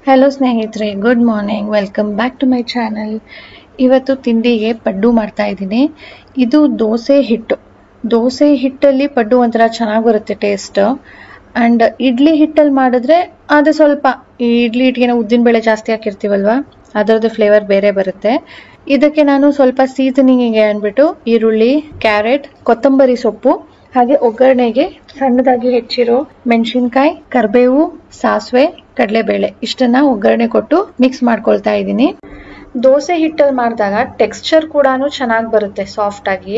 Hello ಸ್ನೇಹಿತರೆ, good morning. Welcome back to my channel. ಇವತ್ತು ತಿಂಡಿಗೆ ಪಡ್ಡು ಮಾಡ್ತಾ ಇದ್ದೀನಿ. ಇದು ದೋಸೆ ಹಿಟ್ಟಲ್ಲಿ ಪಡ್ಡು ಒಂಥರ ಚೆನ್ನಾಗಿ ಬರುತ್ತೆ ಟೇಸ್ಟ್. ಅಂಡ್ ಇಡ್ಲಿ ಹಿಟ್ಟಲ್ಲಿ ಮಾಡಿದ್ರೆ ಅದು ಸ್ವಲ್ಪ ಇಡ್ಲಿ ಹಿಟ್ಟಿಗೆ ಉದ್ದಿನ ಬೇಳೆ ಜಾಸ್ತಿ ಹಾಕಿರ್ತೀವಲ್ವಾ, ಅದರದ್ದು ಫ್ಲೇವರ್ ಬೇರೆ ಬರುತ್ತೆ. ಇದಕ್ಕೆ ನಾನು ಸ್ವಲ್ಪ ಸೀಸನಿಂಗಿಗೆ ಅಂದ್ಬಿಟ್ಟು ಈರುಳ್ಳಿ, ಕ್ಯಾರೆಟ್, ಕೊತ್ತಂಬರಿ ಸೊಪ್ಪು, ಹಾಗೆ ಒಗ್ಗರಣೆಗೆ ಸಣ್ಣದಾಗಿ ಹೆಚ್ಚಿರೋ ಮೆಣಸಿನ್ಕಾಯಿ, ಕರಿಬೇವು, ಸಾಸಿವೆ, ಕಡಲೆಬೇಳೆ ಇಷ್ಟನ್ನ ಒಗ್ಗರಣೆ ಕೊಟ್ಟು ಮಿಕ್ಸ್ ಮಾಡ್ಕೊಳ್ತಾ ಇದ್ದೀನಿ. ದೋಸೆ ಹಿಟ್ಟಲ್ಲಿ ಮಾಡಿದಾಗ ಟೆಕ್ಸ್ಚರ್ ಕೂಡ ಚೆನ್ನಾಗಿ ಬರುತ್ತೆ, ಸಾಫ್ಟ್ ಆಗಿ.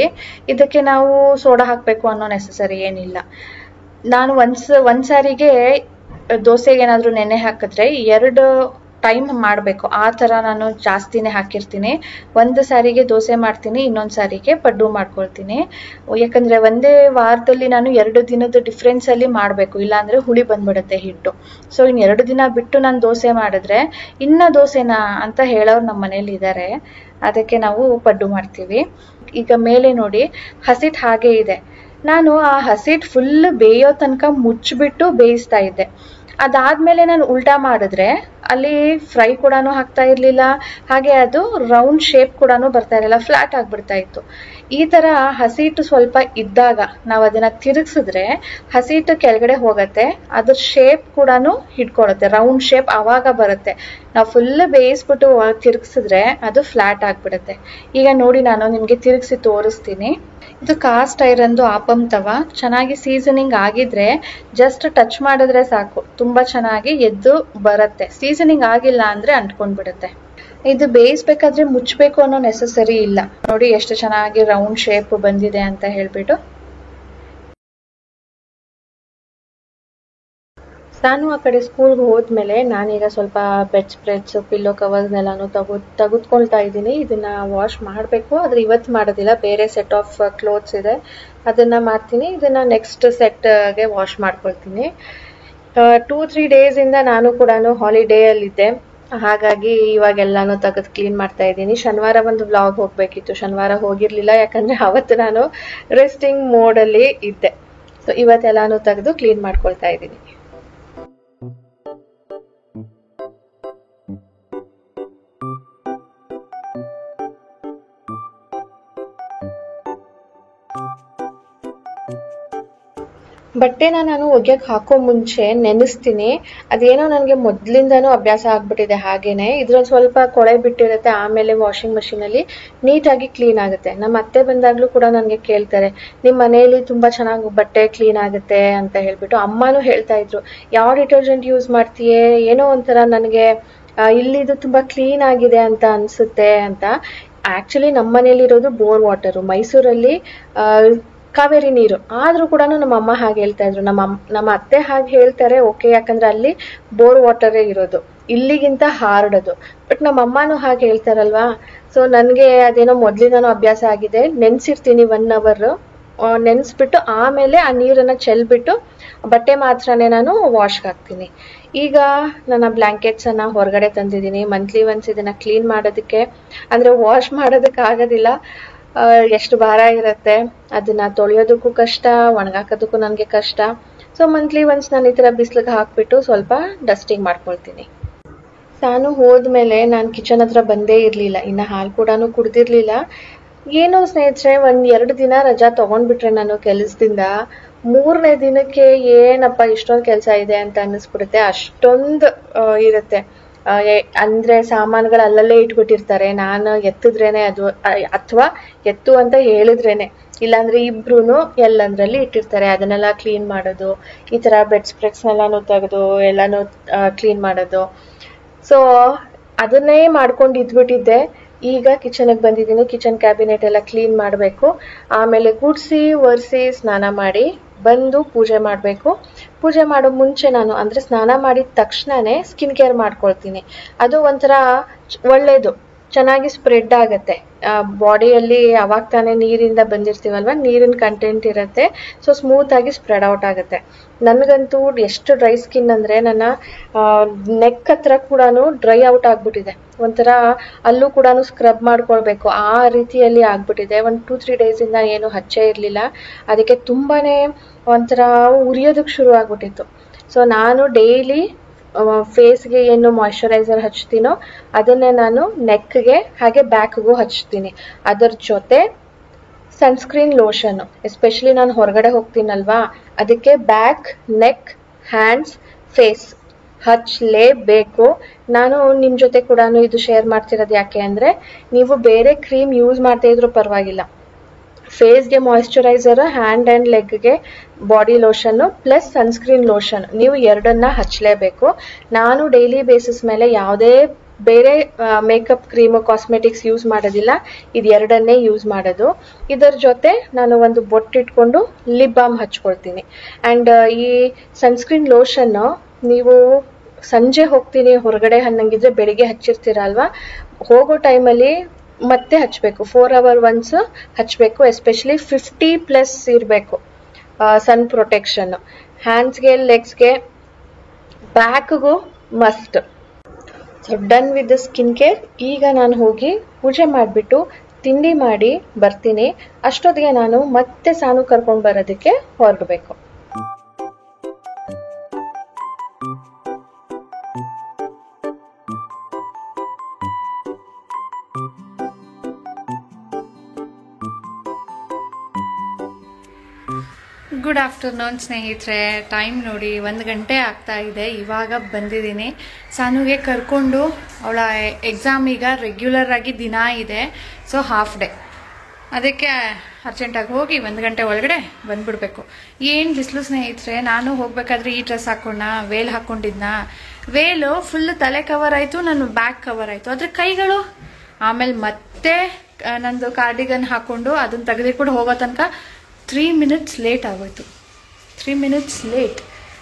ಇದಕ್ಕೆ ನಾವು ಸೋಡಾ ಹಾಕಬೇಕು ಅನ್ನೋ ನೆಸಸರಿ ಏನಿಲ್ಲ. ನಾನು ಒಂದ್ ಸಾರಿಗೆ ದೋಸೆಗೆ ಏನಾದ್ರು ನೆನೆ ಹಾಕಿದ್ರೆ 2 ಟೈಮ್ ಮಾಡಬೇಕು. ಆ ತರ ನಾನು ಜಾಸ್ತಿನೇ ಹಾಕಿರ್ತೀನಿ. ಒಂದು ಸಾರಿಗೆ ದೋಸೆ ಮಾಡ್ತೀನಿ, ಇನ್ನೊಂದ್ ಸಾರಿಗೆ ಪಡ್ಡು ಮಾಡ್ಕೊಳ್ತೀನಿ. ಯಾಕಂದ್ರೆ ಒಂದೇ ವಾರದಲ್ಲಿ ನಾನು 2 ದಿನದ ಡಿಫ್ರೆನ್ಸ್ ಅಲ್ಲಿ ಮಾಡ್ಬೇಕು, ಇಲ್ಲಾಂದ್ರೆ ಹುಳಿ ಬಂದ್ಬಿಡುತ್ತೆ ಹಿಟ್ಟು. ಸೊ ಇನ್ 2 ದಿನ ಬಿಟ್ಟು ನಾನು ದೋಸೆ ಮಾಡಿದ್ರೆ ಇನ್ನ ದೋಸೆನಾ ಅಂತ ಹೇಳೋರು ನಮ್ಮ ಮನೇಲಿ ಇದ್ದಾರೆ. ಅದಕ್ಕೆ ನಾವು ಪಡ್ಡು ಮಾಡ್ತೀವಿ. ಈಗ ಮೇಲೆ ನೋಡಿ, ಹಸಿಟ್ ಹಾಗೆ ಇದೆ. ನಾನು ಆ ಹಸಿಟ್ ಫುಲ್ ಬೇಯೋ ತನಕ ಮುಚ್ಚಿಬಿಟ್ಟು ಬೇಯಿಸ್ತಾ ಇದ್ದೆ. ಅದಾದ್ಮೇಲೆ ನಾನು ಉಲ್ಟಾ ಮಾಡಿದ್ರೆ ಅಲ್ಲಿ ಫ್ರೈ ಕೂಡ ಹಾಕ್ತಾ ಇರ್ಲಿಲ್ಲ, ಹಾಗೆ ಅದು ರೌಂಡ್ ಶೇಪ್ ಕೂಡ ಬರ್ತಾ ಇರಲಿಲ್ಲ, ಫ್ಲಾಟ್ ಆಗ್ಬಿಡ್ತಾ ಇತ್ತು. ಈ ತರ ಹಸಿಟ್ಟು ಸ್ವಲ್ಪ ಇದ್ದಾಗ ನಾವು ಅದನ್ನ ತಿರುಗಿಸಿದ್ರೆ ಹಸಿಟ್ಟು ಕೆಳಗಡೆ ಹೋಗತ್ತೆ, ಅದ್ರ ಶೇಪ್ ಕೂಡ ಹಿಡ್ಕೊಳುತ್ತೆ, ರೌಂಡ್ ಶೇಪ್ ಆವಾಗ ಬರುತ್ತೆ. ನಾವು ಫುಲ್ ಬೇಯಿಸ್ಬಿಟ್ಟು ತಿರುಗಿಸಿದ್ರೆ ಅದು ಫ್ಲಾಟ್ ಆಗ್ಬಿಡುತ್ತೆ. ಈಗ ನೋಡಿ, ನಾನು ನಿಮ್ಗೆ ತಿರುಗಿಸಿ ತೋರಿಸ್ತೀನಿ. ಇದು ಕಾಸ್ಟ್ ಐರನ್ದು ಆಪಂ ತವ. ಚೆನ್ನಾಗಿ ಸೀಸನಿಂಗ್ ಆಗಿದ್ರೆ ಜಸ್ಟ್ ಟಚ್ ಮಾಡಿದ್ರೆ ಸಾಕು, ತುಂಬಾ ಚೆನ್ನಾಗಿ ಎದ್ದು ಬರುತ್ತೆ. ಸೀಸನಿಂಗ್ ಆಗಿಲ್ಲ ಅಂದ್ರೆ ಅಂಟ್ಕೊಂಡ್ಬಿಡುತ್ತೆ. ಇದು ಬೇಯಿಸ್ಬೇಕಾದ್ರೆ ಮುಚ್ಚಬೇಕು ಅನ್ನೋ ನೆಸಸರಿ ಇಲ್ಲ. ನೋಡಿ ಎಷ್ಟು ಚೆನ್ನಾಗಿ ರೌಂಡ್ ಶೇಪ್ ಬಂದಿದೆ ಅಂತ ಹೇಳ್ಬಿಟ್ಟು. ನಾನು ಆ ಕಡೆ ಸ್ಕೂಲ್ಗೆ ಹೋದ್ಮೇಲೆ ನಾನೀಗ ಸ್ವಲ್ಪ ಬೆಡ್ ಸ್ಪ್ರೆಡ್ಸ್, ಪಿಲ್ಲೋ ಕವರ್ಸ್ನೆಲ್ಲಾನು ತೆಗೆದುಕೊಳ್ತಾ ಇದ್ದೀನಿ. ಇದನ್ನ ವಾಶ್ ಮಾಡಬೇಕು, ಆದ್ರೆ ಇವತ್ತು ಮಾಡೋದಿಲ್ಲ. ಬೇರೆ ಸೆಟ್ ಆಫ್ ಕ್ಲೋತ್ಸ್ ಇದೆ, ಅದನ್ನ ಮಾಡ್ತೀನಿ. ಇದನ್ನ ನೆಕ್ಸ್ಟ್ ಸೆಟ್ಗೆ ವಾಶ್ ಮಾಡ್ಕೊಳ್ತೀನಿ. 2-3 ಡೇಸ್ ಇಂದ ನಾನು ಕೂಡ ಹಾಲಿಡೇ ಅಲ್ಲಿದ್ದೆ, ಹಾಗಾಗಿ ಇವಾಗೆಲ್ಲಾನು ತೆಗೆದು ಕ್ಲೀನ್ ಮಾಡ್ತಾ ಇದ್ದೀನಿ. ಶನಿವಾರ ಒಂದು ವ್ಲಾಗ್ ಹೋಗ್ಬೇಕಿತ್ತು, ಶನಿವಾರ ಹೋಗಿರ್ಲಿಲ್ಲ, ಯಾಕಂದ್ರೆ ಅವತ್ತು ನಾನು ರೆಸ್ಟಿಂಗ್ ಮೋಡ್ ಅಲ್ಲಿ ಇದ್ದೆ. ಸೊ ಇವತ್ತೆಲ್ಲಾನು ತೆಗೆದು ಕ್ಲೀನ್ ಮಾಡ್ಕೊಳ್ತಾ ಇದ್ದೀನಿ. ಬಟ್ಟೆನ ನಾನು ಒಗ್ಯಕ್ಕೆ ಹಾಕೋ ಮುಂಚೆ ನೆನೆಸ್ತೀನಿ. ಅದೇನೋ ನನಗೆ ಮೊದ್ಲಿಂದಾನು ಅಭ್ಯಾಸ ಆಗ್ಬಿಟ್ಟಿದೆ. ಹಾಗೇನೆ ಇದ್ರಲ್ಲಿ ಸ್ವಲ್ಪ ಕೊಳೆ ಬಿಟ್ಟಿರುತ್ತೆ, ಆಮೇಲೆ ವಾಷಿಂಗ್ ಮಷೀನ್ ಅಲ್ಲಿ ನೀಟಾಗಿ ಕ್ಲೀನ್ ಆಗುತ್ತೆ. ನಮ್ಮ ಅತ್ತೆ ಬಂದಾಗ್ಲೂ ಕೂಡ ನನಗೆ ಕೇಳ್ತಾರೆ, ನಿಮ್ ಮನೆಯಲ್ಲಿ ತುಂಬಾ ಚೆನ್ನಾಗಿ ಬಟ್ಟೆ ಕ್ಲೀನ್ ಆಗುತ್ತೆ ಅಂತ ಹೇಳ್ಬಿಟ್ಟು. ಅಮ್ಮನೂ ಹೇಳ್ತಾ ಇದ್ರು, ಯಾವ ಡಿಟರ್ಜೆಂಟ್ ಯೂಸ್ ಮಾಡ್ತೀಯೇ, ಏನೋ ಒಂಥರ ನನಗೆ ಇಲ್ಲಿದು ತುಂಬಾ ಕ್ಲೀನ್ ಆಗಿದೆ ಅಂತ ಅನ್ಸುತ್ತೆ ಅಂತ. ಆಕ್ಚುಲಿ ನಮ್ಮ ಮನೇಲಿ ಇರೋದು ಬೋರ್ ವಾಟರ್, ಮೈಸೂರಲ್ಲಿ ಕಾವೇರಿ ನೀರು. ಆದ್ರೂ ಕೂಡ ನಮ್ಮ ಅಮ್ಮ ಹಾಗೆ ಹೇಳ್ತಾ ಇದ್ರು, ನಮ್ಮ ಅತ್ತೆ ಹಾಗೆ ಹೇಳ್ತಾರೆ, ಓಕೆ, ಯಾಕಂದ್ರೆ ಅಲ್ಲಿ ಬೋರ್ ವಾಟರೇ ಇರೋದು, ಇಲ್ಲಿಗಿಂತ ಹಾರ್ಡ್ ಅದು. ಬಟ್ ನಮ್ಮ ಅಮ್ಮನೂ ಹಾಗೆ ಹೇಳ್ತಾರಲ್ವಾ. ಸೊ ನನ್ಗೆ ಅದೇನೋ ಮೊದ್ಲಿಂದಾನು ಅಭ್ಯಾಸ ಆಗಿದೆ. ನೆನ್ಸಿರ್ತೀನಿ 1 hour, ನೆನ್ಸ್ಬಿಟ್ಟು ಆಮೇಲೆ ಆ ನೀರನ್ನ ಚೆಲ್ಬಿಟ್ಟು ಬಟ್ಟೆ ಮಾತ್ರನೇ ನಾನು ವಾಶ್ಗೆ ಹಾಕ್ತೀನಿ. ಈಗ ನನ್ನ ಬ್ಲಾಂಕೆಟ್ಸ್ ಅನ್ನ ಹೊರಗಡೆ ತಂದಿದ್ದೀನಿ. ಮಂತ್ಲಿ ಒನ್ಸ್ ಇದನ್ನ ಕ್ಲೀನ್ ಮಾಡೋದಕ್ಕೆ, ಅಂದ್ರೆ ವಾಶ್ ಮಾಡೋದಕ್ಕೆ ಆಗೋದಿಲ್ಲ, ಎಷ್ಟು ಭಾರ ಇರುತ್ತೆ. ಅದನ್ನ ತೊಳೆಯೋದಕ್ಕೂ ಕಷ್ಟ, ಒಣಗಾಕೋದಕ್ಕೂ ನನಗೆ ಕಷ್ಟ. ಸೊ ಮಂತ್ಲಿ ಒನ್ಸ್ ನಾನು ಈ ತರ ಬಿಸಿಲಿಗೆ ಹಾಕ್ಬಿಟ್ಟು ಸ್ವಲ್ಪ ಡಸ್ಟಿಂಗ್ ಮಾಡ್ಕೊಳ್ತೀನಿ. ನಾನು ಹೋದ್ಮೇಲೆ ನಾನು ಕಿಚನ್ ಹತ್ರ ಬಂದೇ ಇರ್ಲಿಲ್ಲ, ಇನ್ನ ಹಾಲು ಕೂಡ ಕುಡ್ದಿರ್ಲಿಲ್ಲ. ಏನೋ ಸ್ನೇಹಿತರೆ, 1-2 ದಿನ ರಜಾ ತಗೊಂಡ್ಬಿಟ್ರೆ ನಾನು ಕೆಲಸದಿಂದ, 3ನೇ ದಿನಕ್ಕೆ ಏನಪ್ಪ ಇಷ್ಟೊಂದು ಕೆಲಸ ಇದೆ ಅಂತ ಅನ್ನಿಸ್ಬಿಡುತ್ತೆ. ಅಷ್ಟೊಂದು ಇರುತ್ತೆ. ಅಂದ್ರೆ ಸಾಮಾನುಗಳು ಅಲ್ಲಲ್ಲೇ ಇಟ್ಬಿಟ್ಟಿರ್ತಾರೆ. ನಾನು ಎತ್ತಿದ್ರೇನೆ ಅದು, ಅಥವಾ ಎತ್ತು ಅಂತ ಹೇಳಿದ್ರೇನೆ, ಇಲ್ಲಾಂದ್ರೆ ಇಬ್ರುನು ಎಲ್ಲಂದ್ರಲ್ಲಿ ಇಟ್ಟಿರ್ತಾರೆ. ಅದನ್ನೆಲ್ಲ ಕ್ಲೀನ್ ಮಾಡೋದು, ಈ ತರ ಬೆಡ್ ಸ್ಪ್ರೆಡ್ಸ್ನೆಲ್ಲಾನು ತೆಗೆದು ಎಲ್ಲಾನು ಕ್ಲೀನ್ ಮಾಡೋದು. ಸೊ ಅದನ್ನೇ ಮಾಡ್ಕೊಂಡು ಇದ್ಬಿಟ್ಟಿದ್ದೆ. ಈಗ ಕಿಚನ್ಗೆ ಬಂದಿದ್ದೀನಿ. ಕಿಚನ್ ಕ್ಯಾಬಿನೆಟ್ ಎಲ್ಲ ಕ್ಲೀನ್ ಮಾಡಬೇಕು. ಆಮೇಲೆ ಗುಡ್ಸಿ ಒರೆಸಿ ಸ್ನಾನ ಮಾಡಿ ಬಂದು ಪೂಜೆ ಮಾಡಬೇಕು. ಪೂಜೆ ಮಾಡೋ ಮುಂಚೆ ನಾನು, ಅಂದ್ರೆ ಸ್ನಾನ ಮಾಡಿದ ತಕ್ಷಣನೇ ಸ್ಕಿನ್ ಕೇರ್ ಮಾಡ್ಕೊಳ್ತೀನಿ. ಅದು ಒಂಥರ ಒಳ್ಳೇದು, ಚೆನ್ನಾಗಿ ಸ್ಪ್ರೆಡ್ ಆಗತ್ತೆ ಬಾಡಿಯಲ್ಲಿ. ಅವಾಗ ತಾನೇ ನೀರಿಂದ ಬಂದಿರ್ತೀವಲ್ವಾ, ನೀರಿನ ಕಂಟೆಂಟ್ ಇರುತ್ತೆ. ಸೊ ಸ್ಮೂತ್ ಆಗಿ ಸ್ಪ್ರೆಡ್ ಔಟ್ ಆಗುತ್ತೆ. ನನ್ಗಂತೂ ಎಷ್ಟು ಡ್ರೈ ಸ್ಕಿನ್ ಅಂದ್ರೆ ನನ್ನ ನೆಕ್ ಹತ್ರ ಕೂಡ ಡ್ರೈ ಔಟ್ ಆಗ್ಬಿಟ್ಟಿದೆ. ಒಂಥರ ಅಲ್ಲೂ ಕೂಡ ಸ್ಕ್ರಬ್ ಮಾಡ್ಕೊಳ್ಬೇಕು, ಆ ರೀತಿಯಲ್ಲಿ ಆಗ್ಬಿಟ್ಟಿದೆ. 1-2-3 ಡೇಸ್ ಇಂದ ಏನು ಹಚ್ಚೇ ಇರ್ಲಿಲ್ಲ. ಅದಕ್ಕೆ ತುಂಬಾನೇ ಒಂಥರ ಉರಿಯೋದಕ್ಕೆ ಶುರು ಆಗ್ಬಿಟ್ಟಿತ್ತು. ಸೊ ನಾನು ಡೈಲಿ ಫೇಸ್ಗೆ ಏನು ಮಾಯಿಶ್ಚರೈಸರ್ ಹಚ್ತೀನೋ ಅದನ್ನೇ ನಾನು ನೆಕ್ಗೆ ಹಾಗೆ ಬ್ಯಾಕ್ಗೂ ಹಚ್ತೀನಿ. ಅದರ ಜೊತೆ ಸನ್ಸ್ಕ್ರೀನ್ ಲೋಷನ್, ಎಸ್ಪೆಷಲಿ ನಾನು ಹೊರಗಡೆ ಹೋಗ್ತೀನಲ್ವಾ, ಅದಕ್ಕೆ ಬ್ಯಾಕ್, ನೆಕ್, ಹ್ಯಾಂಡ್ಸ್, ಫೇಸ್ ಹಚ್ಚಲೇಬೇಕು. ನಾನು ನಿಮ್ಮ ಜೊತೆ ಕೂಡ ಇದು ಶೇರ್ ಮಾಡ್ತಿರೋದು ಯಾಕೆ ಅಂದರೆ, ನೀವು ಬೇರೆ ಕ್ರೀಮ್ ಯೂಸ್ ಮಾಡ್ತಾ ಇದ್ರೂ ಪರವಾಗಿಲ್ಲ, ಫೇಸ್ಗೆ ಮಾಯಿಶ್ಚರೈಸರ್, ಹ್ಯಾಂಡ್ ಆ್ಯಂಡ್ ಲೆಗ್ಗೆ ಬಾಡಿ ಲೋಷನ್ನು ಪ್ಲಸ್ ಸನ್ಸ್ಕ್ರೀನ್ ಲೋಷನ್ ನೀವು ಎರಡನ್ನ ಹಚ್ಚಲೇಬೇಕು. ನಾನು ಡೈಲಿ ಬೇಸಿಸ್ ಮೇಲೆ ಯಾವುದೇ ಬೇರೆ ಮೇಕಪ್ ಕ್ರೀಮು ಕಾಸ್ಮೆಟಿಕ್ಸ್ ಯೂಸ್ ಮಾಡೋದಿಲ್ಲ, ಇದು ಎರಡನ್ನೇ ಯೂಸ್ ಮಾಡೋದು. ಇದರ ಜೊತೆ ನಾನು ಒಂದು ಬೊಟ್ಟಿಟ್ಕೊಂಡು ಲಿಪ್ ಬಾಮ್ ಹಚ್ಕೊಳ್ತೀನಿ. ಆ್ಯಂಡ್ ಈ ಸನ್ಸ್ಕ್ರೀನ್ ಲೋಷನ್ನು ನೀವು ಸಂಜೆ ಹೋಗ್ತೀನಿ ಹೊರಗಡೆ ಅನ್ನಂಗಿದ್ರೆ ಬೆಳಿಗ್ಗೆ ಹಚ್ಚಿರ್ತೀರಲ್ವಾ, ಹೋಗೋ ಟೈಮಲ್ಲಿ ಮತ್ತೆ ಹಚ್ಚಬೇಕು, 4 hours ಒನ್ಸ್ ಹಚ್ಚಬೇಕು. ಎಸ್ಪೆಷಲಿ 50+ ಇರಬೇಕು ಸನ್ ಪ್ರೊಟೆಕ್ಷನ್. ಹ್ಯಾಂಡ್ಸ್ಗೆ, ಲೆಗ್ಸ್ಗೆ, ಬ್ಯಾಕ್ಗೂ must. So done with the skin care. ಈಗ ನಾನು ಹೋಗಿ ಪೂಜೆ ಮಾಡಿಬಿಟ್ಟು ತಿಂಡಿ ಮಾಡಿ ಬರ್ತೀನಿ. ಅಷ್ಟೊತ್ತಿಗೆ ನಾನು ಮತ್ತೆ ಸಾನು ಕರ್ಕೊಂಡು ಬರೋದಕ್ಕೆ ಹೊರಡಬೇಕು. ಗುಡ್ ಆಫ್ಟರ್ನೂನ್ ಸ್ನೇಹಿತರೆ. ಟೈಮ್ ನೋಡಿ 1 ಗಂಟೆ ಆಗ್ತಾ ಇದೆ. ಇವಾಗ ಬಂದಿದ್ದೀನಿ. ಸಾನುಗೆ ಕರ್ಕೊಂಡು, ಅವಳ ಎಕ್ಸಾಮ್ ಈಗ ರೆಗ್ಯುಲರ್ ಆಗಿ ದಿನ ಇದೆ, ಸೊ ಹಾಫ್ ಡೇ. ಅದಕ್ಕೆ ಅರ್ಜೆಂಟಾಗಿ ಹೋಗಿ 1 ಗಂಟೆ ಒಳಗಡೆ ಬಂದ್ಬಿಡ್ಬೇಕು. ಏನು ಬಿಸಿಲು ಸ್ನೇಹಿತರೆ. ನಾನು ಹೋಗ್ಬೇಕಾದ್ರೆ ಈ ಡ್ರೆಸ್ ಹಾಕೊಂಡ, ವೇಲ್ ಹಾಕ್ಕೊಂಡಿದ್ನ. ವೇಲು ಫುಲ್ ತಲೆ ಕವರ್ ಆಯಿತು, ನನ್ನ ಬ್ಯಾಕ್ ಕವರ್ ಆಯಿತು, ಅದ್ರ ಕೈಗಳು. ಆಮೇಲೆ ಮತ್ತೆ ನಂದು ಕಾರ್ಡಿಗನ್ ಹಾಕ್ಕೊಂಡು ಅದನ್ನು ತೆಗೆದುಕೊಂಡು ಹೋಗೋ ತನಕ 3 minutes ಲೇಟ್ ಆಗೋಯ್ತು. 3 minutes ಲೇಟ್.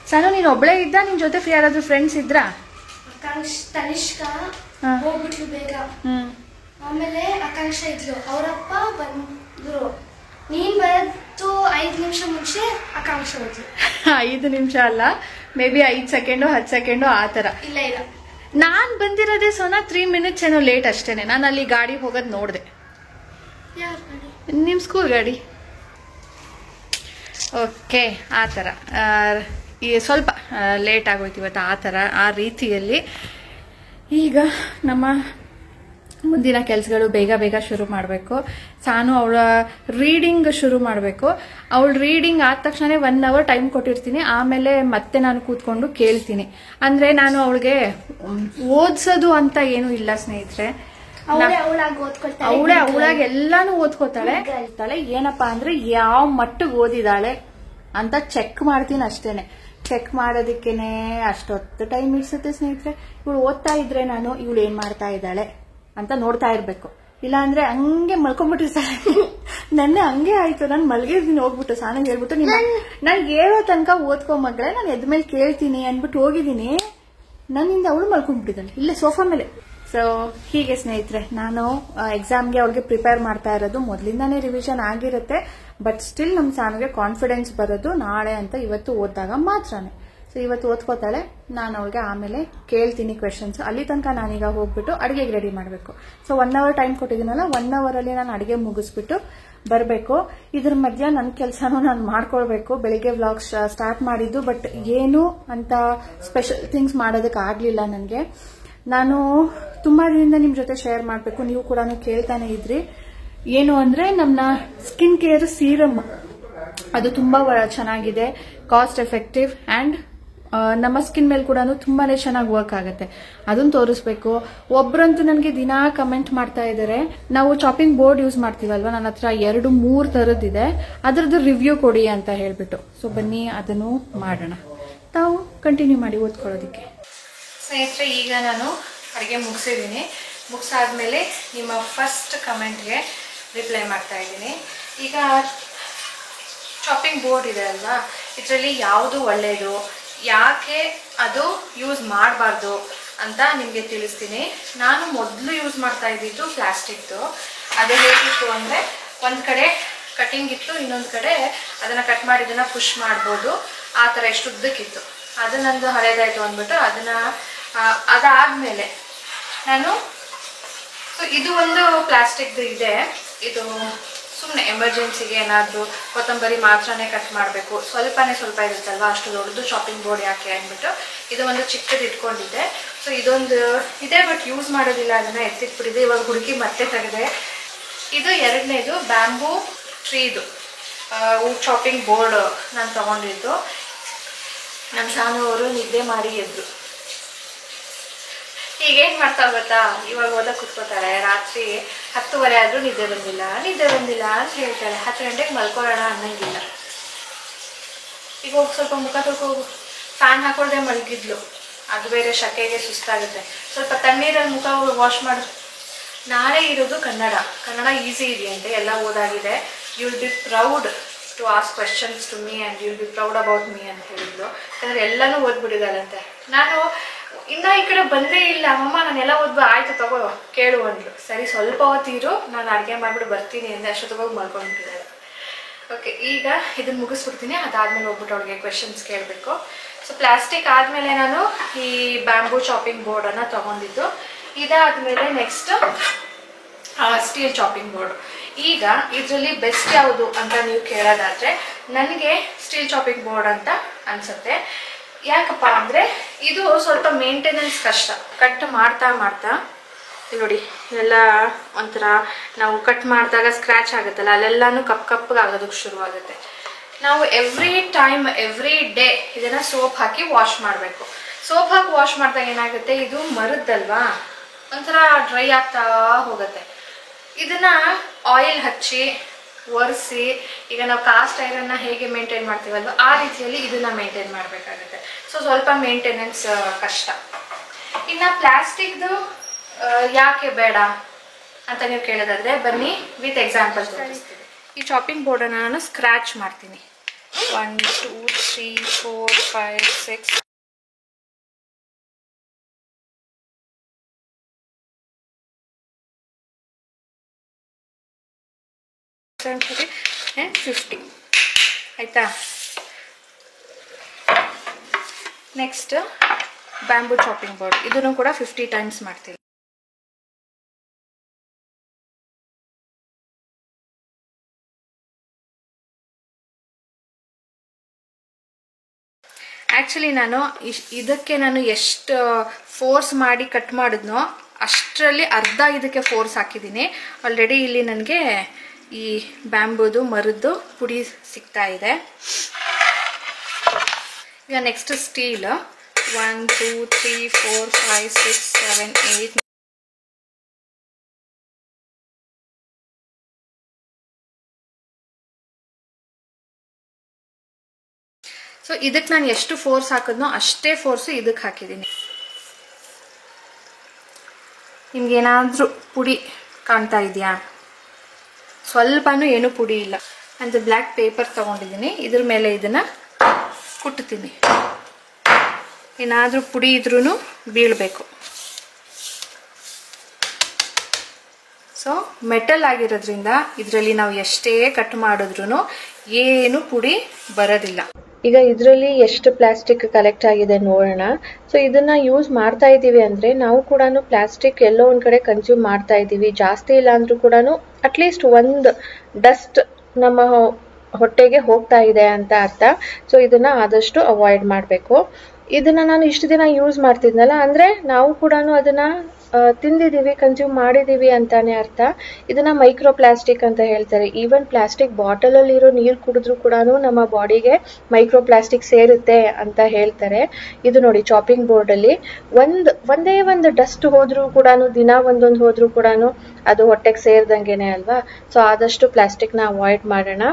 ಸಾನು, ನೀನು ಒಬ್ಬಳೇ ಇದ್ದ? ನಿನ್ನ ಜೊತೆ ಯಾರಾದರೂ ಫ್ರೆಂಡ್ಸ್ ಇದ್ರಾ? ತನಿಷ್ಕಾ ಹೋಗ್ಬಿಟ್ಲು ಬೇಗ. ಆಮೇಲೆ ಆಕಾಂಕ್ಷ ಇದ್ಲು, ಅವರಪ್ಪ ಬಂದ್ರು. ನೀನ್ ಬರೋದು 5 ನಿಮಿಷ ಮುಂಚೆ ಆಕಾಂಕ್ಷ ಹೋದ್ಲು. 5 ನಿಮಿಷ ಅಲ್ಲ, ಮೇ ಬಿ 5 ಸೆಕೆಂಡು 10 ಸೆಕೆಂಡು ಆ ಥರ. ಇಲ್ಲ ನಾನು ಬಂದಿರೋದೇ ಸೋನಾ 3 minutes ಏನೋ ಲೇಟ್ ಅಷ್ಟೇನೆ. ನಾನು ಅಲ್ಲಿ ಗಾಡಿ ಹೋಗೋದು ನೋಡಿದೆ. ನಿಮ್ಮ ಸ್ಕೂಲ್ ಗಾಡಿ. ಓಕೆ, ಆ ಥರ ಈ ಸ್ವಲ್ಪ ಲೇಟ್ ಆಗೋಯ್ತು ಇವತ್ತು. ಆ ಥರ ಆ ರೀತಿಯಲ್ಲಿ ಈಗ ನಮ್ಮ ಮುಂದಿನ ಕೆಲಸಗಳು ಬೇಗ ಬೇಗ ಶುರು ಮಾಡಬೇಕು. ಸಾನು ಅವಳ ರೀಡಿಂಗ್ ಶುರು ಮಾಡಬೇಕು. ಅವಳು ರೀಡಿಂಗ್ ಆದ ತಕ್ಷಣ 1 hour ಟೈಮ್ ಕೊಟ್ಟಿರ್ತೀನಿ. ಆಮೇಲೆ ಮತ್ತೆ ನಾನು ಕೂತ್ಕೊಂಡು ಕೇಳ್ತೀನಿ. ಅಂದರೆ ನಾನು ಅವಳಿಗೆ ಓದಿಸೋದು ಅಂತ ಏನೂ ಇಲ್ಲ ಸ್ನೇಹಿತರೆ. ಅವಳಾಗಿ ಎಲ್ಲಾನು ಓದ್ಕೋತಾಳೆ. ಏನಪ್ಪಾ ಅಂದ್ರೆ ಯಾವ ಮಟ್ಟಿಗೆ ಓದಿದಾಳೆ ಅಂತ ಚೆಕ್ ಮಾಡ್ತೀನಿ ಅಷ್ಟೇನೆ. ಚೆಕ್ ಮಾಡೋದಕ್ಕೇನೆ ಅಷ್ಟೊತ್ತು ಟೈಮ್ ಇಡ್ಸುತ್ತೆ ಸ್ನೇಹಿತರೆ. ಇವಳು ಓದ್ತಾ ಇದ್ರೆ ನಾನು ಇವಳು ಏನ್ ಮಾಡ್ತಾ ಇದ್ದಾಳೆ ಅಂತ ನೋಡ್ತಾ ಇರ್ಬೇಕು. ಇಲ್ಲ ಅಂದ್ರೆ ಹಂಗೆ ಮಲ್ಕೊಂಡ್ಬಿಟ್ಟಿರ್ತಾಳೆ. ನೆನ್ನೆ ಹಂಗೆ ಆಯ್ತು. ನಾನು ಮಲ್ಗಿರ್ತೀನಿ ಹೋಗ್ಬಿಟ್ಟು ಸಾನಂಗೆ ಹೇಳ್ಬಿಟ್ಟು, ನನ್ಗೆ ಹೇಳೋ ತನಕ ಓದ್ಕೊ ಮಗಳೇ, ನಾನು ಎದ್ಮೇಲೆ ಕೇಳ್ತೀನಿ ಅನ್ಬಿಟ್ಟು ಹೋಗಿದ್ದೀನಿ. ನನ್ನಿಂದ ಅವಳು ಮಲ್ಕೊಂಡ್ಬಿಟ್ಟಿದ್ದಾಳೆ ಇಲ್ಲೇ ಸೋಫಾ ಮೇಲೆ. ಸೊ ಹೀಗೆ ಸ್ನೇಹಿತರೆ, ನಾನು ಎಕ್ಸಾಮ್ಗೆ ಅವ್ರಿಗೆ ಪ್ರಿಪೇರ್ ಮಾಡ್ತಾ ಇರೋದು. ಮೊದಲಿಂದಾನೇ ರಿವಿಷನ್ ಆಗಿರುತ್ತೆ, ಬಟ್ ಸ್ಟಿಲ್ ನಮ್ಮ ಸಾನಿಗೆ ಕಾನ್ಫಿಡೆನ್ಸ್ ಬರೋದು ನಾಳೆ ಅಂತ ಇವತ್ತು ಓದಿದಾಗ ಮಾತ್ರನೇ. ಸೊ ಇವತ್ತು ಓದ್ಕೋತಾಳೆ, ನಾನು ಅವಳಿಗೆ ಆಮೇಲೆ ಕೇಳ್ತೀನಿ ಕ್ವೆಶನ್ಸ್. ಅಲ್ಲಿ ತನಕ ನಾನೀಗ ಹೋಗ್ಬಿಟ್ಟು ಅಡುಗೆಗೆ ರೆಡಿ ಮಾಡಬೇಕು. ಸೊ 1 hour ಟೈಮ್ ಕೊಟ್ಟಿದ್ದೀನಲ್ಲ, 1 hour ಅಲ್ಲಿ ನಾನು ಅಡುಗೆ ಮುಗಿಸ್ಬಿಟ್ಟು ಬರಬೇಕು. ಇದ್ರ ಮಧ್ಯ ನನ್ನ ಕೆಲಸನೂ ನಾನು ಮಾಡ್ಕೊಳ್ಬೇಕು. ಬೆಳಿಗ್ಗೆ ವ್ಲಾಗ್ ಸ್ಟಾರ್ಟ್ ಮಾಡಿದ್ದು, ಬಟ್ ಏನು ಅಂತ ಸ್ಪೆಷಲ್ ಥಿಂಗ್ಸ್ ಮಾಡೋದಕ್ಕೆ ಆಗಲಿಲ್ಲ ನನಗೆ. ನಾನು ತುಂಬಾ ದಿನದಿಂದ ನಿಮ್ಮ ಜೊತೆ ಶೇರ್ ಮಾಡಬೇಕು, ನೀವು ಕೂಡ ಕೇಳ್ತಾನೆ ಇದ್ರಿ. ಏನು ಅಂದ್ರೆ ನಮ್ಮ ಸ್ಕಿನ್ ಕೇರ್ ಸೀರಮ್, ಅದು ತುಂಬಾ ಚೆನ್ನಾಗಿದೆ, ಕಾಸ್ಟ್ ಎಫೆಕ್ಟಿವ್ ಅಂಡ್ ನಮ್ಮ ಸ್ಕಿನ್ ಮೇಲೆ ಕೂಡ ತುಂಬಾನೇ ಚೆನ್ನಾಗಿ ವರ್ಕ್ ಆಗುತ್ತೆ. ಅದನ್ನ ತೋರಿಸ್ಬೇಕು. ಒಬ್ರಂತೂ ನನಗೆ ದಿನಾ ಕಮೆಂಟ್ ಮಾಡ್ತಾ ಇದ್ದಾರೆ, ನಾವು ಚಾಪಿಂಗ್ ಬೋರ್ಡ್ ಯೂಸ್ ಮಾಡ್ತೀವಲ್ವಾ, ನನ್ನ ಹತ್ರ 2-3 ಥರದ್ದಿದೆ, ಅದರದ್ದು ರಿವ್ಯೂ ಕೊಡಿ ಅಂತ ಹೇಳ್ಬಿಟ್ಟು. ಸೊ ಬನ್ನಿ ಅದನ್ನು ಮಾಡೋಣ. ತಾವು ಕಂಟಿನ್ಯೂ ಮಾಡಿ ಓದ್ಕೊಳ್ಳೋದಕ್ಕೆ. ಸ್ನೇಹಿತರೆ, ಈಗ ನಾನು ಅಡುಗೆ ಮುಗಿಸಿದ್ದೀನಿ. ಮುಗಿಸಾದ್ಮೇಲೆ ನಿಮ್ಮ ಫಸ್ಟ್ ಕಮೆಂಟ್ಗೆ ರಿಪ್ಲೈ ಮಾಡ್ತಾ ಇದ್ದೀನಿ. ಈಗ ಚಾಪಿಂಗ್ ಬೋರ್ಡ್ ಇದೆ ಅಲ್ವಾ, ಇದರಲ್ಲಿ ಯಾವುದು ಒಳ್ಳೆಯದು, ಯಾಕೆ ಅದು ಯೂಸ್ ಮಾಡಬಾರ್ದು ಅಂತ ನಿಮಗೆ ತಿಳಿಸ್ತೀನಿ. ನಾನು ಮೊದಲು ಯೂಸ್ ಮಾಡ್ತಾ ಇದ್ದಿದ್ದು ಪ್ಲಾಸ್ಟಿಕ್ದು. ಅದು ಹೇಗಿತ್ತು ಅಂದರೆ, ಒಂದು ಕಡೆ ಕಟಿಂಗ್ ಇತ್ತು, ಇನ್ನೊಂದು ಕಡೆ ಅದನ್ನು ಕಟ್ ಮಾಡಿ ಇದನ್ನು ಪುಷ್ ಮಾಡ್ಬೋದು, ಆ ಥರ ಎಷ್ಟು ಉದ್ದಕ್ಕಿತ್ತು. ಅದು ನಂದು ಹಳೇದಾಯಿತು ಅಂದ್ಬಿಟ್ಟು ಅದಾದಮೇಲೆ ನಾನು ಇದು ಒಂದು ಪ್ಲಾಸ್ಟಿಕ್ದು ಇದೆ, ಇದು ಸುಮ್ಮನೆ ಎಮರ್ಜೆನ್ಸಿಗೆ ಏನಾದರೂ ಕೊತ್ತಂಬರಿ ಮಾತ್ರನೇ ಕಟ್ ಮಾಡಬೇಕು, ಸ್ವಲ್ಪನೇ ಸ್ವಲ್ಪ ಇರುತ್ತಲ್ವ, ಅಷ್ಟು ದೊಡ್ಡದು ಚಾಪಿಂಗ್ ಬೋರ್ಡ್ ಯಾಕೆ ಅಂದ್ಬಿಟ್ಟು ಇದು ಒಂದು ಚಿಕ್ಕದು ಇಟ್ಕೊಂಡಿದ್ದೆ. ಸೊ ಇದೊಂದು ಇದೆ, ಬಟ್ ಯೂಸ್ ಮಾಡೋದಿಲ್ಲ, ಅದನ್ನು ಎತ್ತಿಟ್ಬಿಟ್ಟಿದೆ. ಇವಾಗ ಹುಡುಕಿ ಮತ್ತೆ ತೆಗೆದೆ. ಇದು ಎರಡನೇದು ಬ್ಯಾಂಬೂ ಟ್ರೀದು ಚಾಪಿಂಗ್ ಬೋರ್ಡ್ ನಾನು ತೊಗೊಂಡಿದ್ದು. ನಮ್ಮ ಶಾನು ಅವರು ನಿದ್ದೆ ಮಾಡಿ ಎದ್ದು ಈಗೇನು ಮಾಡ್ತಾಳೆ ಗೊತ್ತಾ, ಇವಾಗ ಓದಕ್ಕೆ ಕೂತ್ಕೋತಾಳೆ. ರಾತ್ರಿ 10:30 ಆದರೂ ನಿದ್ದೆ ಬಂದಿಲ್ಲ ಅಂತ ಹೇಳ್ತಾಳೆ. 10 ಗಂಟೆಗೆ ಮಲ್ಕೊಳ್ಳೋಣ ಅನ್ನಂಗಿಲ್ಲ. ಈಗ ಹೋಗಿ ಸ್ವಲ್ಪ ಮುಖ ತೊಳ್ಕೋಗು. ಫ್ಯಾನ್ ಹಾಕೊಳ್ದೆ ಮಲಗಿದ್ಲು, ಅದು ಬೇರೆ ಶಕೆಗೆ ಸುಸ್ತಾಗುತ್ತೆ. ಸ್ವಲ್ಪ ತಣ್ಣೀರಲ್ಲಿ ಮುಖ ವಾಶ್ ಮಾಡು. ನಾಳೆ ಇರೋದು ಕನ್ನಡ ಈಸಿ ಇದೆಯಂತೆ, ಎಲ್ಲ ಓದಾಗಿದೆ. You will be proud to ask questions to me and you will be proud about me ಅಂತ ಹೇಳಿದ್ಲು. ಯಾಕಂದರೆ ಎಲ್ಲನೂ ಓದ್ಬಿಟ್ಟಿದ್ದಾಳಂತೆ. ನಾನು ಇನ್ನೂ ಈ ಕಡೆ ಬಂದೇ ಇಲ್ಲ. ಅಮ್ಮ ನಾನೆಲ್ಲ ಓದ್ಬೋ, ಆಯಿತು ತಗೋ ಕೇಳು ಅಂದ್ಲು. ಸರಿ ಸ್ವಲ್ಪ ಹೊತ್ತಿರು, ನಾನು ಅಡುಗೆ ಮಾಡಿಬಿಟ್ಟು ಬರ್ತೀನಿ ಅಂದೆ. ಅಷ್ಟೊತ್ತಿಗೆ ಮಲ್ಕೊಂಡ್ಬಿಟ್ಟಿದ್ದಾಳೆ. ಓಕೆ, ಈಗ ಇದನ್ನು ಮುಗಿಸ್ಬಿಡ್ತೀನಿ. ಅದಾದಮೇಲೆ ಹೋಗ್ಬಿಟ್ಟು ಅವಳಿಗೆ ಕ್ವೆಶನ್ಸ್ ಕೇಳಬೇಕು. ಸೊ ಪ್ಲಾಸ್ಟಿಕ್ ಆದಮೇಲೆ ನಾನು ಈ ಬ್ಯಾಂಬೂ ಚಾಪಿಂಗ್ ಬೋರ್ಡನ್ನು ತೊಗೊಂಡಿದ್ದು. ಇದಾದಮೇಲೆ ನೆಕ್ಸ್ಟ್ ಸ್ಟೀಲ್ ಚಾಪಿಂಗ್ ಬೋರ್ಡ್. ಈಗ ಇದರಲ್ಲಿ ಬೆಸ್ಟ್ ಯಾವುದು ಅಂತ ನೀವು ಕೇಳೋದಾದರೆ ನನಗೆ ಸ್ಟೀಲ್ ಚಾಪಿಂಗ್ ಬೋರ್ಡ್ ಅಂತ ಅನಿಸುತ್ತೆ. ಯಾಕಪ್ಪ ಅಂದರೆ ಇದು ಸ್ವಲ್ಪ ಮೇಂಟೆನೆನ್ಸ್ ಕಷ್ಟ. ಕಟ್ ಮಾಡ್ತಾ ನೋಡಿ ಎಲ್ಲ ಒಂಥರ ನಾವು ಕಟ್ ಮಾಡಿದಾಗ ಸ್ಕ್ರ್ಯಾಚ್ ಆಗುತ್ತಲ್ಲ, ಅಲ್ಲೆಲ್ಲನೂ ಕಪ್ಪಗಾಗೋದಕ್ಕೆ ಶುರುವಾಗುತ್ತೆ. ನಾವು ಎವ್ರಿ ಡೇ ಇದನ್ನು ಸೋಪ್ ಹಾಕಿ ವಾಶ್ ಮಾಡಬೇಕು. ಸೋಪ್ ಹಾಕಿ ವಾಶ್ ಮಾಡಿದಾಗ ಏನಾಗುತ್ತೆ, ಇದು ಮರದ್ದಲ್ವಾ, ಒಂಥರ ಡ್ರೈ ಆಗ್ತಾ ಹೋಗುತ್ತೆ. ಇದನ್ನು ಆಯಿಲ್ ಹಚ್ಚಿ ಒರೆಸಿ, ಈಗ ನಾವು ಕಾಸ್ಟ್ ಐರನ್ನ ಹೇಗೆ ಮೇಂಟೈನ್ ಮಾಡ್ತೀವಲ್ವ ಆ ರೀತಿಯಲ್ಲಿ ಇದನ್ನು ಮೇಂಟೈನ್ ಮಾಡಬೇಕಾಗುತ್ತೆ. ಸೊ ಸ್ವಲ್ಪ ಮೇಂಟೆನೆನ್ಸ್ ಕಷ್ಟ. ಇನ್ನು ಪ್ಲಾಸ್ಟಿಕ್ದು ಯಾಕೆ ಬೇಡ ಅಂತ ನೀವು ಕೇಳೋದಾದರೆ ಬನ್ನಿ ವಿತ್ ಎಕ್ಸಾಂಪಲ್ಸ್ ತೋರಿಸ್ತೀನಿ. ಈ ಚಾಪಿಂಗ್ ಬೋರ್ಡನ್ನು ನಾನು ಸ್ಕ್ರ್ಯಾಚ್ ಮಾಡ್ತೀನಿ. 1 2 3 4 5 6 50 ಆಯಿತಾ. ನೆಕ್ಸ್ಟ್ ಬ್ಯಾಂಬೂ ಚಾಪಿಂಗ್ ಬೋರ್ಡ್, ಇದನ್ನು ಕೂಡ 50 ಟೈಮ್ಸ್ ಮಾಡ್ತೀನಿ. ಆ್ಯಕ್ಚುಲಿ ನಾನು ಇದಕ್ಕೆ ಎಷ್ಟು ಫೋರ್ಸ್ ಮಾಡಿ ಕಟ್ ಮಾಡಿದ್ನೋ ಅಷ್ಟರಲ್ಲಿ ಅರ್ಧ ಇದಕ್ಕೆ ಫೋರ್ಸ್ ಹಾಕಿದ್ದೀನಿ. ಆಲ್ರೆಡಿ ಇಲ್ಲಿ ನನಗೆ ಈ ಬ್ಯಾಂಬೂದು ಮರದ್ದು ಪುಡಿ ಸಿಗ್ತಾ ಇದೆ. ಈಗ ನೆಕ್ಸ್ಟ್ ಸ್ಟೀಲ್ 1 2 3 4 5 6 7 8 ಸೊ ಇದಕ್ಕೆ ನಾನು ಎಷ್ಟು ಫೋರ್ಸ್ ಹಾಕಿದ್ನೋ ಅಷ್ಟೇ ಫೋರ್ಸು ಇದಕ್ಕೆ ಹಾಕಿದ್ದೀನಿ. ನಿಮ್ಗೇನಾದರೂ ಪುಡಿ ಕಾಣ್ತಾ ಇದೆಯಾ? ಸ್ವಲ್ಪನೂ ಏನೂ ಪುಡಿ ಇಲ್ಲ. ಒಂದು ಬ್ಲ್ಯಾಕ್ ಪೇಪರ್ ತೊಗೊಂಡಿದ್ದೀನಿ, ಇದ್ರ ಮೇಲೆ ಇದನ್ನು ಕುಟ್ತೀನಿ. ಏನಾದರೂ ಪುಡಿ ಇದ್ರೂ ಬೀಳಬೇಕು. ಸೊ ಮೆಟಲ್ ಆಗಿರೋದ್ರಿಂದ ಇದರಲ್ಲಿ ನಾವು ಎಷ್ಟೇ ಕಟ್ ಮಾಡಿದ್ರೂ ಏನು ಪುಡಿ ಬರೋದಿಲ್ಲ. ಈಗ ಇದರಲ್ಲಿ ಎಷ್ಟು ಪ್ಲಾಸ್ಟಿಕ್ ಕಲೆಕ್ಟ್ ಆಗಿದೆ ನೋಡೋಣ. ಸೊ ಇದನ್ನ ಯೂಸ್ ಮಾಡ್ತಾ ಇದ್ದೀವಿ ಅಂದರೆ ನಾವು ಕೂಡ ಪ್ಲಾಸ್ಟಿಕ್ ಎಲ್ಲೋ ಒಂದು ಕಡೆ ಕನ್ಸ್ಯೂಮ್ ಮಾಡ್ತಾ ಇದ್ದೀವಿ. ಜಾಸ್ತಿ ಇಲ್ಲ ಅಂದ್ರೂ ಕೂಡ ಅಟ್ಲೀಸ್ಟ್ ಒಂದು ಡಸ್ಟ್ ನಮ್ಮ ಹೊಟ್ಟೆಗೆ ಹೋಗ್ತಾ ಇದೆ ಅಂತ ಅರ್ಥ. ಸೊ ಇದನ್ನ ಆದಷ್ಟು ಅವಾಯ್ಡ್ ಮಾಡಬೇಕು. ಇದನ್ನ ನಾನು ಇಷ್ಟು ದಿನ ಯೂಸ್ ಮಾಡ್ತಿದ್ನಲ್ಲ, ಅಂದರೆ ನಾವು ಕೂಡ ಅದನ್ನ ತಿಂದಿದ್ದೀವಿ, ಕನ್ಸ್ಯೂಮ್ ಮಾಡಿದ್ದೀವಿ ಅಂತಾನೆ ಅರ್ಥ. ಇದನ್ನ ಮೈಕ್ರೋ ಪ್ಲಾಸ್ಟಿಕ್ ಅಂತ ಹೇಳ್ತಾರೆ. ಈವನ್ ಪ್ಲಾಸ್ಟಿಕ್ ಬಾಟಲಲ್ಲಿರೋ ನೀರು ಕುಡಿದ್ರೂ ಕೂಡ ನಮ್ಮ ಬಾಡಿಗೆ ಮೈಕ್ರೋ ಪ್ಲಾಸ್ಟಿಕ್ ಸೇರುತ್ತೆ ಅಂತ ಹೇಳ್ತಾರೆ. ಇದು ನೋಡಿ ಚಾಪಿಂಗ್ ಬೋರ್ಡಲ್ಲಿ ಒಂದೇ ಒಂದು ಡಸ್ಟ್ ಹೋದ್ರೂ ಕೂಡ, ದಿನ ಒಂದೊಂದು ಹೋದ್ರೂ ಕೂಡ ಅದು ಹೊಟ್ಟೆಗೆ ಸೇರ್ದಂಗೆನೆ ಅಲ್ವಾ. ಸೊ ಆದಷ್ಟು ಪ್ಲಾಸ್ಟಿಕ್ನ ಅವಾಯ್ಡ್ ಮಾಡೋಣ.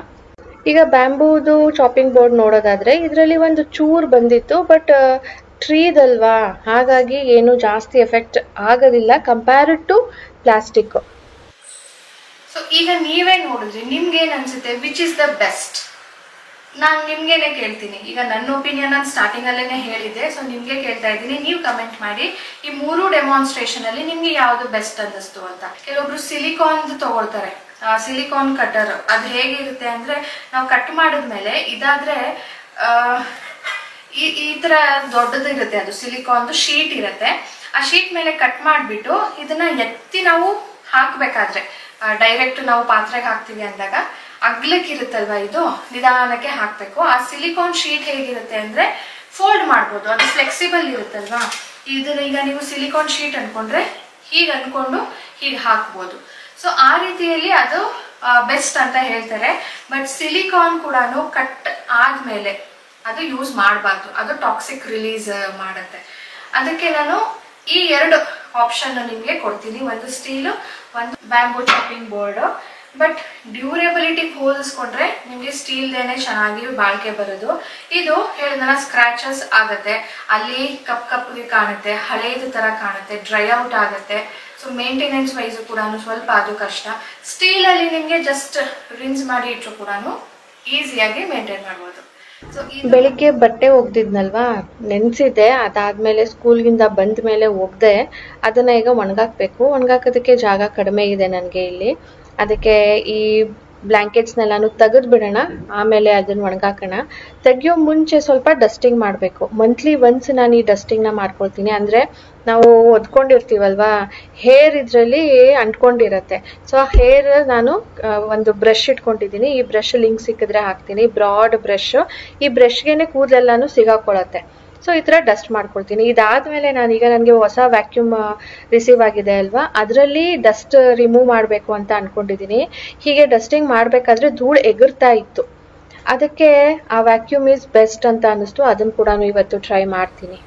ಈಗ ಬ್ಯಾಂಬೂದು ಚಾಪಿಂಗ್ ಬೋರ್ಡ್ ನೋಡೋದಾದ್ರೆ ಇದರಲ್ಲಿ ಒಂದು ಚೂರ್ ಬಂದಿತ್ತು, ಬಟ್ ಟ್ರೀದಲ್ವಾ, ಹಾಗಾಗಿ ಏನು ಜಾಸ್ತಿ ಎಫೆಕ್ಟ್ ಆಗೋದಿಲ್ಲ ಕಂಪೇರ್ಡ್ ಟು ಪ್ಲಾಸ್ಟಿಕ್. ಸೊ ಈಗ ನೀವೇ ನೋಡಿದ್ರಿ, ನಿಮ್ಗೇನು ಅನ್ಸುತ್ತೆ, ವಿಚ್ ಇಸ್ ದ ಬೆಸ್ಟ್? ನಾನು ನಿಮ್ಗೇನೆ ಕೇಳ್ತೀನಿ. ಈಗ ನನ್ನ ಒಪಿನಿಯನ್ ನಾನು ಸ್ಟಾರ್ಟಿಂಗ್ ಅಲ್ಲೇನೆ ಹೇಳಿದ್ದೆ, ಸೊ ನಿಮ್ಗೆ ಕೇಳ್ತಾ ಇದ್ದೀನಿ, ನೀವು ಕಮೆಂಟ್ ಮಾಡಿ ಈ 3 ಡೆಮಾನ್ಸ್ಟ್ರೇಷನ್ ಅಲ್ಲಿ ನಿಮ್ಗೆ ಯಾವ್ದು ಬೆಸ್ಟ್ ಅನ್ನಿಸ್ತು ಅಂತ. ಕೆಲವೊಬ್ರು ಸಿಲಿಕಾನ್ ತಗೊಳ್ತಾರೆ, ಸಿಲಿಕಾನ್ ಕಟರ್. ಅದು ಹೇಗಿರುತ್ತೆ ಅಂದ್ರೆ ನಾವು ಕಟ್ ಮಾಡಿದ್ಮೇಲೆ ಇದಾದ್ರೆ ಈ ತರ ದೊಡ್ಡದು ಇರುತ್ತೆ, ಅದು ಸಿಲಿಕಾನ್ದು ಶೀಟ್ ಇರುತ್ತೆ. ಆ ಶೀಟ್ ಮೇಲೆ ಕಟ್ ಮಾಡಿಬಿಟ್ಟು ಇದನ್ನ ಎತ್ತಿ ನಾವು ಹಾಕ್ಬೇಕಾದ್ರೆ ಡೈರೆಕ್ಟ್ ನಾವು ಪಾತ್ರೆಗೆ ಹಾಕ್ತೀವಿ ಅಂದಾಗ ಅಗ್ಲಕ್ಕಿರುತ್ತಲ್ವಾ ಇದು ನಿಧಾನಕ್ಕೆ ಹಾಕ್ಬೇಕು. ಆ ಸಿಲಿಕಾನ್ ಶೀಟ್ ಹೇಗಿರುತ್ತೆ ಅಂದ್ರೆ ಫೋಲ್ಡ್ ಮಾಡ್ಬೋದು, ಅದು ಫ್ಲೆಕ್ಸಿಬಲ್ ಇರುತ್ತಲ್ವಾ. ಇದನ್ನ ಈಗ ನೀವು ಸಿಲಿಕಾನ್ ಶೀಟ್ ಅನ್ಕೊಂಡ್ರೆ ಹೀಗೆ ಅನ್ಕೊಂಡು ಹೀಗೆ ಹಾಕ್ಬೋದು. ಸೊ ಆ ರೀತಿಯಲ್ಲಿ ಅದು ಬೆಸ್ಟ್ ಅಂತ ಹೇಳ್ತಾರೆ. ಬಟ್ ಸಿಲಿಕಾನ್ ಕೂಡ ಕಟ್ ಆದ್ಮೇಲೆ ಅದು ಯೂಸ್ ಮಾಡಬಾರ್ದು, ಅದು ಟಾಕ್ಸಿಕ್ ರಿಲೀಸ್ ಮಾಡುತ್ತೆ. ಅದಕ್ಕೆ ನಾನು ಈ 2 ಆಪ್ಷನ್ ನಿಮ್ಗೆ ಕೊಡ್ತೀನಿ, ಒಂದು ಸ್ಟೀಲು, ಒಂದು ಬ್ಯಾಂಬೂ ಚಾಪಿಂಗ್ ಬೋರ್ಡ್. ಬಟ್ ಡ್ಯೂರೇಬಿಲಿಟಿಗೆ ಹೋಲಿಸ್ಕೊಂಡ್ರೆ ನಿಮ್ಗೆ ಸ್ಟೀಲ್ದೇನೆ ಚೆನ್ನಾಗಿ ಬಾಳಿಕೆ ಬರೋದು. ಇದು ಹೇಳಿದ್ನಲ್ಲ ಸ್ಕ್ರಾಚಸ್ ಆಗತ್ತೆ, ಅಲ್ಲಿ ಕಪ್ಪಗೆ ಕಾಣುತ್ತೆ, ಹಳೇದು ತರ ಕಾಣುತ್ತೆ, ಡ್ರೈ ಔಟ್ ಆಗುತ್ತೆ. ಸೊ ಮೇಂಟೆನೆನ್ಸ್ ವೈಸ್ ಕೂಡ ಸ್ವಲ್ಪ ಅದು ಕಷ್ಟ. ಸ್ಟೀಲ್ ಅಲ್ಲಿ ನಿಮ್ಗೆ ಜಸ್ಟ್ ರಿನ್ಸ್ ಮಾಡಿ ಇಟ್ಟರು ಕೂಡ ಈಸಿಯಾಗಿ ಮೇಂಟೈನ್ ಮಾಡ್ಬೋದು. ಬೆಳಿಗ್ಗೆ ಬಟ್ಟೆ ಒಗ್ದಿದ್ನಲ್ವಾ, ನೆನ್ಸಿದ್ದೆ. ಅದಾದ್ಮೇಲೆ ಸ್ಕೂಲ್ಗಿಂದ ಬಂದ ಮೇಲೆ ಒಗ್ದೆ. ಅದನ್ನ ಈಗ ಒಣಗಾಕ್ಬೇಕು. ಒಣಗಾಕೋದಕ್ಕೆ ಜಾಗ ಕಡಿಮೆ ಇದೆ ನನಗೆ ಇಲ್ಲಿ. ಅದಕ್ಕೆ ಈ ಬ್ಲಾಂಕೆಟ್ಸ್ನೆಲ್ಲಾನು ತೆಗೆದು ಬಿಡೋಣ, ಆಮೇಲೆ ಅದನ್ನ ಒಣಗಾಕೋಣ. ತೆಗಿಯೋ ಮುಂಚೆ ಸ್ವಲ್ಪ ಡಸ್ಟಿಂಗ್ ಮಾಡಬೇಕು. ಮಂತ್ಲಿ ಒನ್ಸ್ ನಾನು ಈ ಡಸ್ಟಿಂಗ್ನ ಮಾಡ್ಕೊಳ್ತೀನಿ. ಅಂದರೆ ನಾವು ಒದ್ಕೊಂಡಿರ್ತೀವಲ್ವಾ, ಹೇರ್ ಇದರಲ್ಲಿ ಅಂಟ್ಕೊಂಡಿರತ್ತೆ. ಸೊ ಆ ಹೇರ್ ನಾನು ಒಂದು ಬ್ರಷ್ ಇಟ್ಕೊಂಡಿದ್ದೀನಿ. ಈ ಬ್ರಷ್ ಲಿಂಕ್ ಸಿಕ್ಕಿದ್ರೆ ಹಾಕ್ತೀನಿ, ಬ್ರಾಡ್ ಬ್ರಷ್. ಈ ಬ್ರಷ್ಗೆನೆ ಕೂದಲೆಲ್ಲಾನು ಸಿಗಾಕೊಳ್ಳುತ್ತೆ. ಸೊ ಈ ಥರ ಡಸ್ಟ್ ಮಾಡ್ಕೊಳ್ತೀನಿ. ಇದಾದ್ಮೇಲೆ ನಾನೀಗ ನನಗೆ ಹೊಸ ವ್ಯಾಕ್ಯೂಮ್ ರಿಸೀವ್ ಆಗಿದೆ ಅಲ್ವಾ, ಅದರಲ್ಲಿ ಡಸ್ಟ್ ರಿಮೂವ್ ಮಾಡಬೇಕು ಅಂತ ಅನ್ಕೊಂಡಿದ್ದೀನಿ. ಹೀಗೆ ಡಸ್ಟಿಂಗ್ ಮಾಡಬೇಕಾದ್ರೆ ಧೂಳು ಎಗರ್ತಾ ಇತ್ತು. ಅದಕ್ಕೆ ಆ ವ್ಯಾಕ್ಯೂಮ್ ಈಸ್ ಬೆಸ್ಟ್ ಅಂತ ಅನ್ನಿಸ್ತು. ಅದನ್ನು ಕೂಡ ಇವತ್ತು ಟ್ರೈ ಮಾಡ್ತೀನಿ.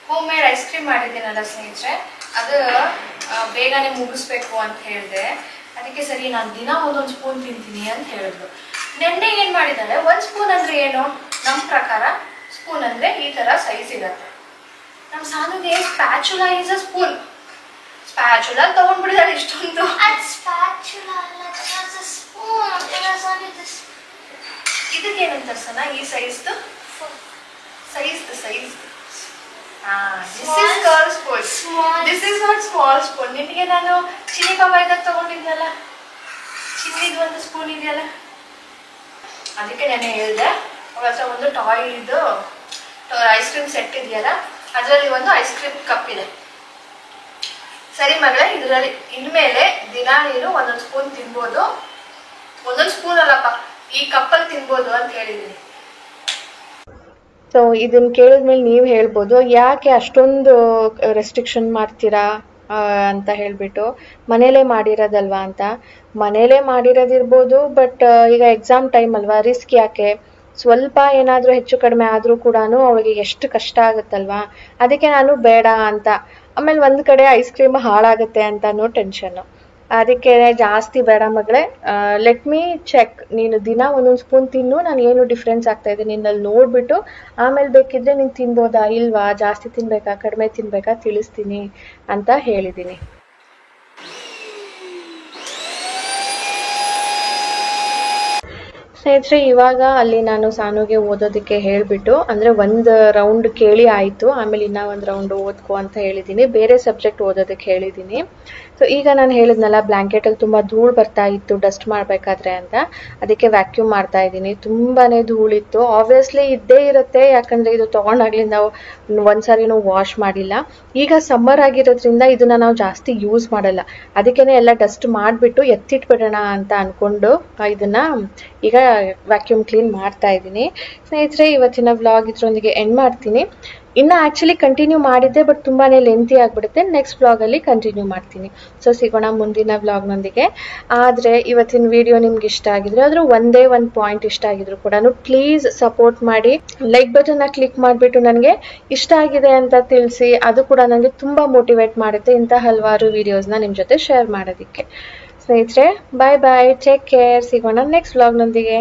ಹೋಮ್ ಮೇಡ್ ಐಸ್ ಕ್ರೀಮ್ ಮಾಡಿದ್ದೀನಲ್ಲ ಸ್ನೇಹಿತರೆ, ಅದು ಬೇಗನೆ ಮುಗಿಸ್ಬೇಕು ಅಂತ ಹೇಳಿದೆ. ಅದಕ್ಕೆ ಸರಿ ನಾನು ದಿನ ಒಂದೊಂದು ಸ್ಪೂನ್ ತಿಂತೀನಿ ಅಂತ ಹೇಳಿದ್ರು. ನೆನ್ನೆ ಏನ್ ಮಾಡಿದ್ದಾಳೆ, 1 ಸ್ಪೂನ್ ಅಂದ್ರೆ ಏನು, ನಮ್ಮ ಪ್ರಕಾರ ಸ್ಪೂನ್ ಅಂದ್ರೆ ಈ ತರ ಸೈಜ್ ಇರತ್ತೆ. ನಮ್ಮ ಸಾನುಗೆ spatula is a spoon. Spatula ತಗೊಂಡ್ಬಿಡಿದಾಳೆ ಇಷ್ಟೊಂದು. ಇದಕ್ಕೇನಂತ ಸನ ಈ ಸೈಜ್ದು size this is curl spoon. This is not small spoon. ನಿಮಗೆ ನಾನು ಚಿನ್ನಿ ಕಬಾಯಿದಾಗ ತಗೊಂಡಿದ್ನಲ್ಲ, ಚಿನ್ನಿದು ಒಂದು ಸ್ಪೂನ್ ಇದೆಯಲ್ಲ, ಅದಕ್ಕೆ ನಾನು ಹೇಳಿದೆ ಹೊಸ ಒಂದು ಟಾಯ್ ಇದು ಐಸ್ ಕ್ರೀಮ್ ಸೆಟ್ ಇದೆಯಲ್ಲ, ಅದರಲ್ಲಿ ಒಂದು ಐಸ್ ಕ್ರೀಮ್ ಕಪ್ ಇದೆ. ಸರಿ ಮಗಳೇ, ಇದರಲ್ಲಿ ಇನ್ಮೇಲೆ ದಿನ ನೀನು ಒಂದೊಂದು ಸ್ಪೂನ್ ತಿನ್ಬೋದು. ಒಂದೊಂದು ಸ್ಪೂನ್ ಅಲ್ಲಪ್ಪ, ಈ ಕಪ್ಪಲ್ಲಿ ತಿನ್ಬೋದು ಅಂತ ಹೇಳಿದ್ದೀನಿ. ಸೊ ಇದನ್ನ ಕೇಳಿದ್ಮೇಲೆ ನೀವು ಹೇಳ್ಬೋದು, ಯಾಕೆ ಅಷ್ಟೊಂದು ರೆಸ್ಟ್ರಿಕ್ಷನ್ ಮಾಡ್ತೀರಾ ಅಂತ ಹೇಳ್ಬಿಟ್ಟು. ಮನೇಲೇ ಮಾಡಿರೋದಲ್ವಾ ಅಂತ. ಮನೇಲೇ ಮಾಡಿರೋದಿರ್ಬೋದು, ಬಟ್ ಈಗ ಎಕ್ಸಾಮ್ ಟೈಮ್ ಅಲ್ವಾ, ರಿಸ್ಕ್ ಯಾಕೆ. ಸ್ವಲ್ಪ ಏನಾದರೂ ಹೆಚ್ಚು ಕಡಿಮೆ ಆದರೂ ಕೂಡ ಅವಳಿಗೆ ಎಷ್ಟು ಕಷ್ಟ ಆಗುತ್ತಲ್ವಾ. ಅದಕ್ಕೆ ನಾನು ಬೇಡ ಅಂತ. ಆಮೇಲೆ ಒಂದು ಕಡೆ ಐಸ್ ಕ್ರೀಮ್ ಹಾಳಾಗುತ್ತೆ ಅಂತಾನೂ ಟೆನ್ಷನ್ನು. ಅದಕ್ಕೆ ಜಾಸ್ತಿ ಬೇಡ ಮಗಳೇ, ಲೆಟ್ ಮೀ ಚೆಕ್. ನೀನು ದಿನ ಒಂದೊಂದು ಸ್ಪೂನ್ ತಿನ್ನು, ನಾನು ಏನು ಡಿಫ್ರೆನ್ಸ್ ಆಗ್ತಾ ಇದೆ ನಿನ್ನಲ್ಲಿ ನೋಡ್ಬಿಟ್ಟು ಆಮೇಲೆ ಬೇಕಿದ್ರೆ ನೀನು ತಿನ್ಬೋದಾ ಇಲ್ವಾ, ಜಾಸ್ತಿ ತಿನ್ಬೇಕಾ ಕಡಿಮೆ ತಿನ್ಬೇಕಾ ತಿಳಿಸ್ತೀನಿ ಅಂತ ಹೇಳಿದ್ದೀನಿ. ಸ್ನೇಹಿತರೆ, ಇವಾಗ ಅಲ್ಲಿ ನಾನು ಸಾನುಗೆ ಓದೋದಕ್ಕೆ ಹೇಳಿಬಿಟ್ಟು, ಅಂದರೆ ಒಂದು ರೌಂಡ್ ಕೇಳಿ ಆಯಿತು, ಆಮೇಲೆ ಇನ್ನೂ ಒಂದು ರೌಂಡ್ ಓದ್ಕೋ ಅಂತ ಹೇಳಿದ್ದೀನಿ. ಬೇರೆ ಸಬ್ಜೆಕ್ಟ್ ಓದೋದಕ್ಕೆ ಹೇಳಿದ್ದೀನಿ. ಸೊ ಈಗ ನಾನು ಹೇಳಿದ್ನಲ್ಲ, ಬ್ಲ್ಯಾಂಕೆಟಲ್ಲಿ ತುಂಬ ಧೂಳು ಬರ್ತಾ ಇತ್ತು ಡಸ್ಟ್ ಮಾಡಬೇಕಾದ್ರೆ ಅಂತ, ಅದಕ್ಕೆ ವ್ಯಾಕ್ಯೂಮ್ ಮಾಡ್ತಾ ಇದ್ದೀನಿ. ತುಂಬಾ ಧೂಳಿತ್ತು. ಆಬ್ವಿಯಸ್ಲಿ ಇದ್ದೇ ಇರುತ್ತೆ, ಯಾಕಂದರೆ ಇದು ತೊಗೊಂಡಾಗಲಿ ನಾವು ಒಂದ್ಸಾರಿನೂ ವಾಶ್ ಮಾಡಿಲ್ಲ. ಈಗ ಸಮ್ಮರ್ ಆಗಿರೋದ್ರಿಂದ ಇದನ್ನು ನಾವು ಜಾಸ್ತಿ ಯೂಸ್ ಮಾಡಲ್ಲ. ಅದಕ್ಕೇ ಎಲ್ಲ ಡಸ್ಟ್ ಮಾಡಿಬಿಟ್ಟು ಎತ್ತಿಟ್ಬಿಡೋಣ ಅಂತ ಅಂದ್ಕೊಂಡು ಇದನ್ನು ಈಗ ವ್ಯಾಕ್ಯೂಮ್ ಕ್ಲೀನ್ ಮಾಡ್ತಾ ಇದ್ದೀನಿ. ಸ್ನೇಹಿತರೆ, ಇವತ್ತಿನ ವ್ಲಾಗ್ ಇದ್ರೊಂದಿಗೆ ಎಂಡ್ ಮಾಡ್ತೀನಿ. ಇನ್ನು ಆ್ಯಕ್ಚುಲಿ ಕಂಟಿನ್ಯೂ ಮಾಡಿದ್ದೆ, ಬಟ್ ತುಂಬಾ ಲೆಂತಿ ಆಗಿಬಿಡುತ್ತೆ. ನೆಕ್ಸ್ಟ್ ವ್ಲಾಗಲ್ಲಿ ಕಂಟಿನ್ಯೂ ಮಾಡ್ತೀನಿ. ಸೊ ಸಿಗೋಣ ಮುಂದಿನ ವ್ಲಾಗ್ನೊಂದಿಗೆ. ಆದರೆ ಇವತ್ತಿನ ವಿಡಿಯೋ ನಿಮ್ಗೆ ಇಷ್ಟ ಆಗಿದ್ರೆ, ಅದ್ರ ಒಂದೇ ಒಂದು ಪಾಯಿಂಟ್ ಇಷ್ಟ ಆಗಿದ್ರು ಕೂಡ ಪ್ಲೀಸ್ ಸಪೋರ್ಟ್ ಮಾಡಿ. ಲೈಕ್ ಬಟನ್ನ ಕ್ಲಿಕ್ ಮಾಡಿಬಿಟ್ಟು ನನಗೆ ಇಷ್ಟ ಆಗಿದೆ ಅಂತ ತಿಳಿಸಿ. ಅದು ಕೂಡ ನನಗೆ ತುಂಬ ಮೋಟಿವೇಟ್ ಮಾಡುತ್ತೆ ಇಂಥ ಹಲವಾರು ವಿಡಿಯೋಸ್ನ ನಿಮ್ಮ ಜೊತೆ ಶೇರ್ ಮಾಡೋದಕ್ಕೆ. ಸ್ನೇಹಿತರೆ, ಬಾಯ್ ಬಾಯ್, ಟೇಕ್ ಕೇರ್. ಸಿಗೋಣ ನೆಕ್ಸ್ಟ್ ವ್ಲಾಗ್ನೊಂದಿಗೆ.